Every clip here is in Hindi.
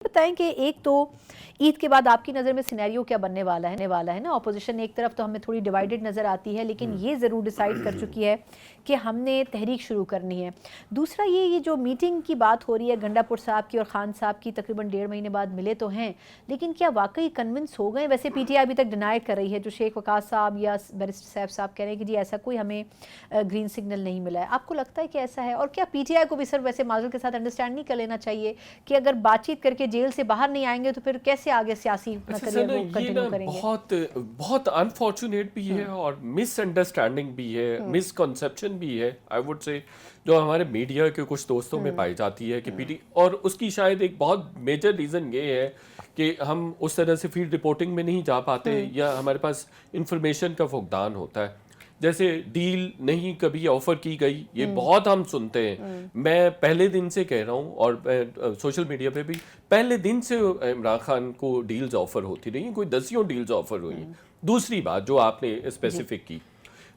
बताएं कि एक तो ईद के बाद आपकी नज़र में सिनेरियो क्या बनने वाला है ना। ऑपोजिशन एक तरफ तो हमें थोड़ी डिवाइडेड नज़र आती है, लेकिन ये ज़रूर डिसाइड कर चुकी है कि हमने तहरीक शुरू करनी है। दूसरा ये जो मीटिंग की बात हो रही है गंडापुर साहब की और खान साहब की, तकरीबन 1.5 महीने बाद मिले तो हैं, लेकिन क्या वाकई कन्विंस हो गए? वैसे पीटीआई अभी तक डिनाई कर रही है, जो शेख वकास साहब या बैरिस्टर साहब कह रहे हैं कि जी ऐसा कोई हमें ग्रीन सिग्नल नहीं मिला है। आपको लगता है कि ऐसा है? और क्या पीटीआई को भी सर वैसे माजूर के साथ अंडरस्टैंड नहीं कर लेना चाहिए कि अगर बातचीत करके जेल से बाहर नहीं आएंगे तो फिर कैसे आगे सियासी करियर को कंटिन्यू करेंगे? बहुत बहुत अनफॉर्चुनेट भी है और मिसअंडरस्टैंडिंग भी है, मिसकंसेप्शन भी है, आई वुड से, जो हमारे मीडिया के कुछ दोस्तों में पाई जाती है कि पीटी, और उसकी शायद एक बहुत मेजर रीज़न ये है कि हम उस तरह से फील्ड रिपोर्टिंग में नहीं जा पाते या हमारे पास इंफॉर्मेशन का फुकदान होता है। जैसे डील नहीं कभी ऑफर की गई, ये बहुत हम सुनते हैं। मैं पहले दिन से कह रहा हूँ और सोशल मीडिया पे भी पहले दिन से इमरान खान को डील्स ऑफर होती रही, कोई दसियों डील्स ऑफर हुई हैं। दूसरी बात जो आपने स्पेसिफिक की,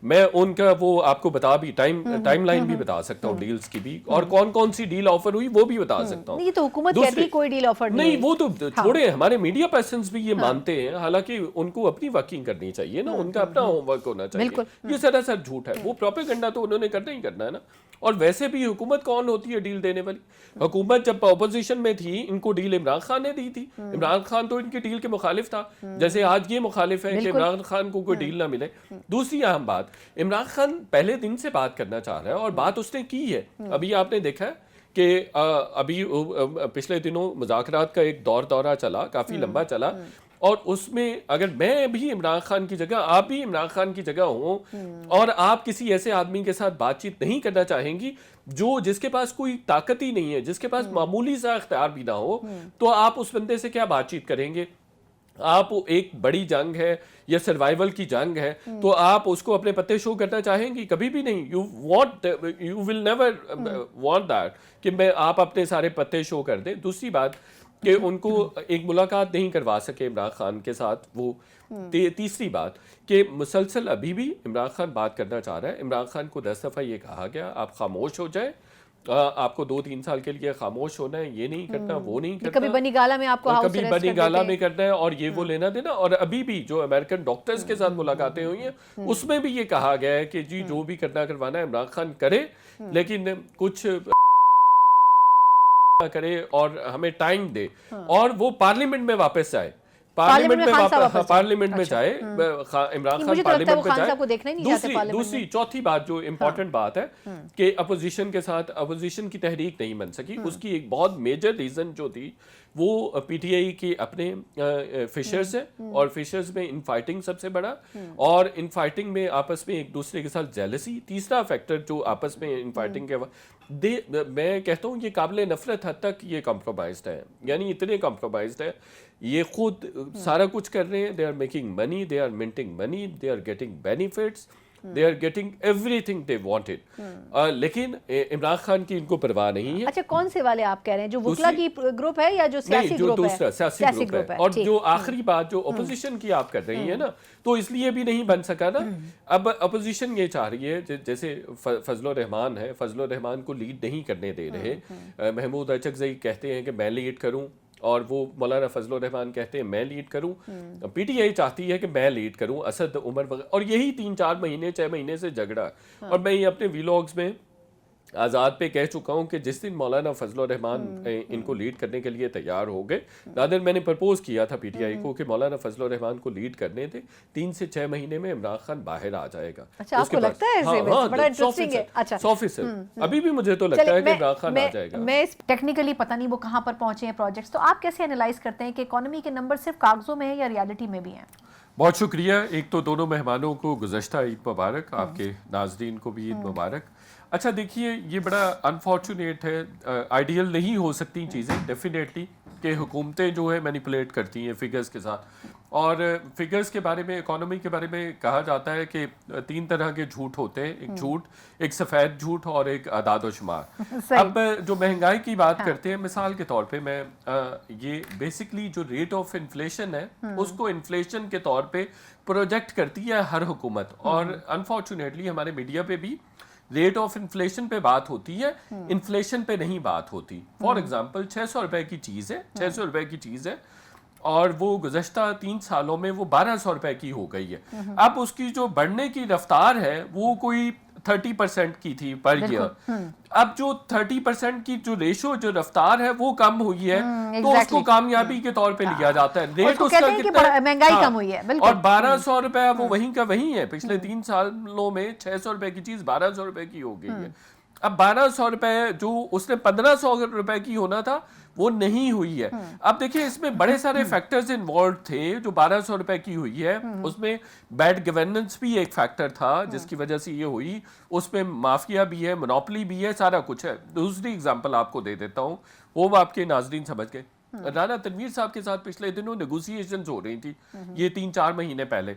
मैं उनका वो आपको बता भी टाइमलाइन भी बता सकता हूँ डील्स की भी, और कौन कौन सी डील ऑफर हुई वो भी बता सकता हूँ। नहीं तो हुकूमत कहती है कोई डील ऑफर नहीं, वो तो छोड़े, हमारे मीडिया पर्सन्स भी ये मानते हैं, हालांकि उनको अपनी वर्किंग करनी चाहिए ना, उनका अपना होमवर्क होना चाहिए। ये सरासर झूठ है, वो प्रोपेगेंडा तो उन्होंने करना ही करना है ना। और वैसे भी हुकूमत कौन होती है डील देने वाली? हुकूमत जब अपोजिशन में थी, इनको डील इमरान खान ने दी थी। इमरान खान तो इनकी डील के मुखालिफ था, जैसे आज ये मुखालिफ है कि इमरान खान को कोई डील ना मिले। दूसरी अहम बात, इमरान खान पहले दिन से बात करना चाह रहा है और बात उसने की है। अभी आपने देखा है कि अभी पिछले दिनों मुज़ाकरात का एक दौरा चला, काफ़ी लंबा चला, और उसमें अगर मैं भी इमरान खान की जगह, आप भी इमरान खान की जगह हो, और आप किसी ऐसे आदमी के साथ बातचीत नहीं करना चाहेंगी जिसके पास कोई ताकत ही नहीं है, जिसके पास मामूली सा इख्तियार भी ना हो, तो आप उस बंदे से क्या बातचीत करेंगे? आप एक बड़ी जंग है या सर्वाइवल की जंग है, तो आप उसको अपने पत्ते शो करना चाहेंगी? कभी भी नहीं। You will never want that कि मैं आप अपने सारे पत्ते शो कर दें। दूसरी बात कि उनको एक मुलाकात नहीं करवा सके इमरान खान के साथ वो। तीसरी बात कि मुसलसल अभी भी इमरान खान बात करना चाह रहा है। इमरान खान को 10 दफ़ा ये कहा गया आप खामोश हो जाए, आपको 2-3 साल के लिए खामोश होना है, ये नहीं करना, वो नहीं करना, कभी बनी गाला में आपको हाउस कभी बनी गाला में करना है, और ये वो लेना देना। और अभी भी जो अमेरिकन डॉक्टर्स के साथ मुलाकातें हुई हैं, उसमें भी ये कहा गया है कि जी जो भी करना करवाना है इमरान खान करे, लेकिन कुछ करे और हमें टाइम दे, और वो पार्लियामेंट में वापस आए, पार्लियामेंट में जाए, इमरान खान पार्लियामेंट में जाए। दूसरी चौथी बात जो इम्पोर्टेंट बात है कि अपोजिशन के साथ अपोजिशन की तहरीक नहीं बन सकी, उसकी एक बहुत मेजर रीजन जो थी वो पीटीआई के अपने फिशर्स है, और फिशर्स में इनफाइटिंग सबसे बड़ा, और इनफाइटिंग में आपस में एक दूसरे के साथ जेलसी तीसरा फैक्टर जो आपस में इनफाइटिंग के मैं कहता हूँ ये काबिल नफरत हद तक ये कॉम्प्रोमाइज्ड है, यानी इतने कॉम्प्रोमाइज्ड है, ये खुद सारा कुछ कर रहे हैं, they are making money, they are minting money, they are getting benefits, they are getting everything they wanted, लेकिन इमरान खान की इनको परवाह नहीं है। अच्छा, कौन से वाले आप कह रहे हैं, जो वुकला की ग्रुप है या जो सियासी ग्रुप है? दूसरा सियासी ग्रुप है। और जो आखिरी बात जो अपोजिशन की आप कर रही है ना, तो इसलिए भी नहीं बन सका ना। अब अपोजिशन ये चाह रही है, जैसे फजलुर रहमान है, फजलुर रहमान को लीड नहीं करने दे रहे। महमूद अचकज़ई कहते हैं कि मैं लीड करूं, और वो मौलाना फजलुर रहमान कहते हैं मैं लीड करूं। पीटीआई चाहती है कि मैं लीड करूं, असद उमर वगैरह, और यही 3-4 महीने 6 महीने से झगड़ा। और मैं ये अपने वीलॉग्स में आज़ाद पे कह चुका हूं कि जिस दिन मौलाना फजलुर रहमान इनको लीड करने के लिए तैयार हो गए, नादिर मैंने प्रपोज किया था पीटीआई को कि मौलाना फजलुर रहमान को लीड करने थे, 3 से 6 महीने में इमरान खान बाहर आ जाएगा। अच्छा, आपको लगता है ऐसे? बड़ा इंटरेस्टिंग है। अच्छा, 100% अभी भी मुझे तो लगता है कि इमरान खान आ जाएगा। मैं टेक्निकली पता नहीं वो कहाँ पर पहुंचे हैं प्रोजेक्ट्स, तो आप कैसे एनालाइज करते हैं कि इकोनॉमी के नंबर सिर्फ कागजों में है या रियलिटी में भी हैं? बहुत शुक्रिया। एक तो दोनों मेहमानों को गुज़श्ता ईद मुबारक, आपके नाज़रीन को भी ईद मुबारक। अच्छा देखिए, ये बड़ा अनफॉर्चुनेट है, आइडियल नहीं हो सकती चीज़ें डेफिनेटली कि हुकूमतें जो है मैनिपुलेट करती हैं फिगर्स के साथ, और फिगर्स के बारे में, इकोनॉमी के बारे में कहा जाता है कि 3 तरह के झूठ होते हैं, एक झूठ, एक सफ़ेद झूठ और एक आदाद व शुमार। अब जो महंगाई की बात करते हैं, मिसाल के तौर पे मैं ये बेसिकली जो रेट ऑफ इन्फ्लेशन है उसको इन्फ्लेशन के तौर पे प्रोजेक्ट करती है हर हुकूमत, और अनफॉर्चुनेटली हमारे मीडिया पे भी रेट ऑफ इन्फ्लेशन पे बात होती है, इन्फ्लेशन पे नहीं बात होती। फॉर एग्जांपल 600 रुपए की चीज़ है, 600 रुपए की चीज़ है और वो गुज़श्ता 3 सालों में वो 1200 रुपए की हो गई है। अब उसकी जो बढ़ने की रफ्तार है वो कोई 30% की थी पर ईयर। अब जो 30% की जो रेशो जो रफ्तार है वो कम हुई है, तो उसको कामयाबी के तौर पे लिया जाता है। रेट उसका कितना, महंगाई कम हुई है, बिल्कुल। और 1200 रुपए वो वहीं का वहीं है। पिछले 3 सालों में 600 रुपए की चीज 1200 रुपए की हो गई है। अब 1200 रुपए जो उसने 1500 रुपए की होना था वो नहीं हुई है। अब देखिए इसमें बड़े सारे फैक्टर्स इन्वॉल्व थे। जो 1200 रुपए की हुई है उसमें बैड गवर्नेंस भी एक फैक्टर था जिसकी वजह से ये हुई। उसमें माफिया भी है, मोनोपोली भी है, सारा कुछ है। दूसरी एग्जांपल आपको दे देता हूँ, वो आपके नाजरीन समझ गए। राना तनवीर साहब के साथ पिछले दिनों नेगोशिएशंस हो रही थी, ये 3-4 महीने पहले।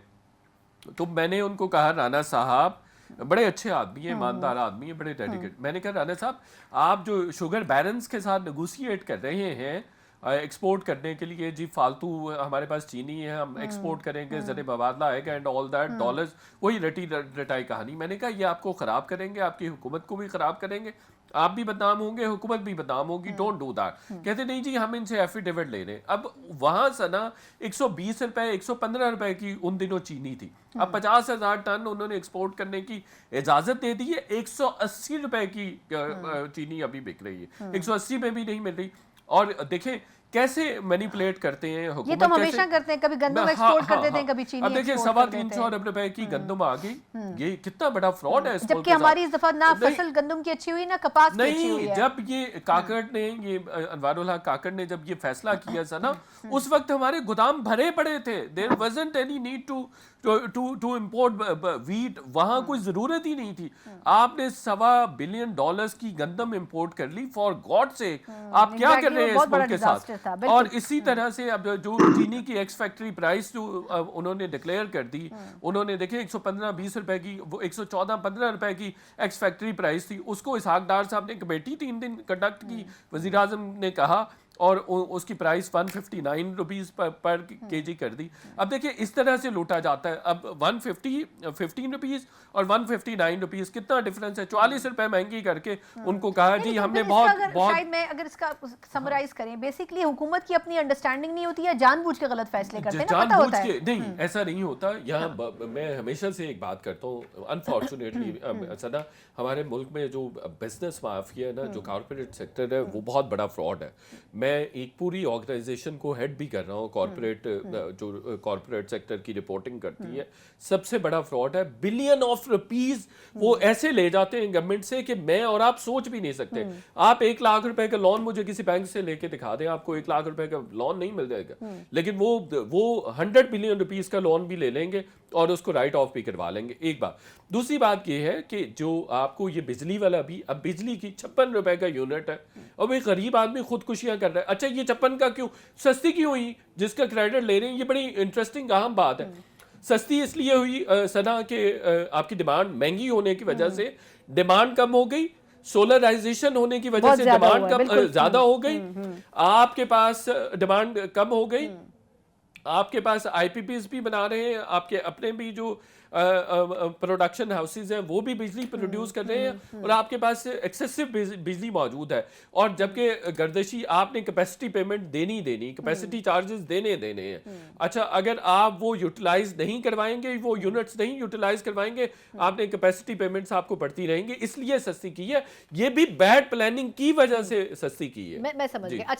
तो मैंने उनको कहा, राना साहब बड़े अच्छे आदमी है, ईमानदार आदमी है, बड़े डेडिकेट। मैंने कहा राना साहब आप जो शुगर बैरन्स के साथ नेगोशिएट कर रहे हैं एक्सपोर्ट करने के लिए, जी फालतू हमारे पास चीनी है, हम एक्सपोर्ट करेंगे, ज़र बबादला आएगा एंड ऑल दैट डॉलर्स, वही रटी रटाई कहानी। मैंने कहा ये आपको ख़राब करेंगे, आपकी हुकूमत को भी ख़राब करेंगे, आप भी बदनाम होंगे, हुकूमत भी बदनाम होगी, डोंट डू दैट। कहते नहीं जी हम इनसे एफिडेविट ले रहे हैं। अब वहां से ना 120 रुपए 115 रुपए की उन दिनों चीनी थी, अब 50,000 टन उन्होंने एक्सपोर्ट करने की इजाजत दे दी है। 180 रुपए की चीनी अभी बिक रही है, 180 में भी नहीं मिल रही। और देखें कैसे मैनिपुलेट करते हैं हुकूमत। ये तो हमेशा करते हैं, कभी गंदम एक्सपोर्ट कर देते हैं, कभी चीनी। अब देखिए 350 रुपए की गंदम आ गई, ये कितना बड़ा फ्रॉड है। जबकि हमारी इस दफा ना फसल गंदम की अच्छी हुई ना कपास की अच्छी हुई है। जब ये काकड़ ने, ये अनवारुल हक काकड़ ने जब ये फैसला किया था ना, उस वक्त हमारे गोदाम भरे पड़े थे। There wasn't any need to import wheat, वहां कोई जरूरत ही नहीं थी। आपने $1.25 बिलियन की गंदम इंपोर्ट कर ली, फॉर गॉड से। आप क्या कर रहे हैं इस मुल्क के साथ। और इसी तरह से अब जो चीनी की एक्स फैक्ट्री प्राइस जो उन्होंने डिक्लेयर कर दी, उन्होंने देखे 115-20 रुपए की, वो 114-15 रुपए की एक्स फैक्ट्री प्राइस थी। उसको इसहाक डार साहब ने कमेटी 3 दिन कंडक्ट की, वजीर आजम ने कहा, और उसकी प्राइस 159 रुपीज पर केजी कर दी। अब देखिए इस तरह से लूटा जाता है। अब 15 रुपीज और 159 रुपीज, कितना डिफरेंस है। 44 रुपए महंगी करके उनको कहा जी हमने बहुत शायद मैं अगर इसका समराइज करें, बेसिकली हुकूमत की अपनी अंडरस्टैंडिंग नहीं होती है, जानबूझ के गलत फैसले करते हैं ना, पता होता है। नहीं ऐसा नहीं होता। यहाँ मैं हमेशा से एक बात करता हूँ, अनफॉर्चुनेटली सदा हमारे मुल्क में जो बिजनेस माफिया है ना, जो कॉर्पोरेट सेक्टर है, वो बहुत बड़ा फ्रॉड है। मैं एक पूरी ऑर्गेनाइजेशन को हेड भी कर रहा हूँ, कॉर्पोरेट जो कॉर्पोरेट सेक्टर की रिपोर्टिंग करती है। सबसे बड़ा फ्रॉड है, बिलियन ऑफ रुपीस वो ऐसे ले जाते हैं गवर्नमेंट से कि मैं और आप सोच भी नहीं सकते। आप 1 लाख रुपए का लोन मुझे किसी बैंक से लेके दिखा दें, आपको 1 लाख रुपए का लोन नहीं मिल जाएगा, लेकिन वो 100 बिलियन रुपीस का लोन भी ले लेंगे और उसको राइट ऑफ भी करवा लेंगे। एक बात। दूसरी बात ये है कि जो आपको ये बिजली वाला भी, अब बिजली की 56 रुपए का यूनिट है और भाई गरीब आदमी खुदकुशियां कर रहा है। अच्छा ये 56 का क्यों सस्ती क्यों हुई, जिसका क्रेडिट ले रहे हैं, ये बड़ी इंटरेस्टिंग अहम बात है। सस्ती इसलिए हुई सना के आपकी डिमांड महंगी होने की वजह से डिमांड कम हो गई, सोलराइजेशन होने की वजह से डिमांड कम ज्यादा हो गई, आपके पास डिमांड कम हो गई, आपके पास आईपीपीज भी बना रहे हैं, आपके अपने भी जो प्रोडक्शन हाउसेज हैं वो भी बिजली प्रोड्यूस कर रहे हैं, और आपके पास एक्सेसिव बिजली मौजूद है। और जबकि गर्दिशी आपने कैपेसिटी पेमेंट देनी, कैपेसिटी चार्जेस देने हैं। अच्छा अगर आप वो यूटिलाइज नहीं करवाएंगे, वो यूनिट्स नहीं यूटिलाइज करवाएंगे, आपने कैपेसिटी पेमेंट्स आपको पड़ती रहेंगी, इसलिए सस्ती की है। ये भी बैड प्लानिंग की वजह से सस्ती की है। मैं समझ गई।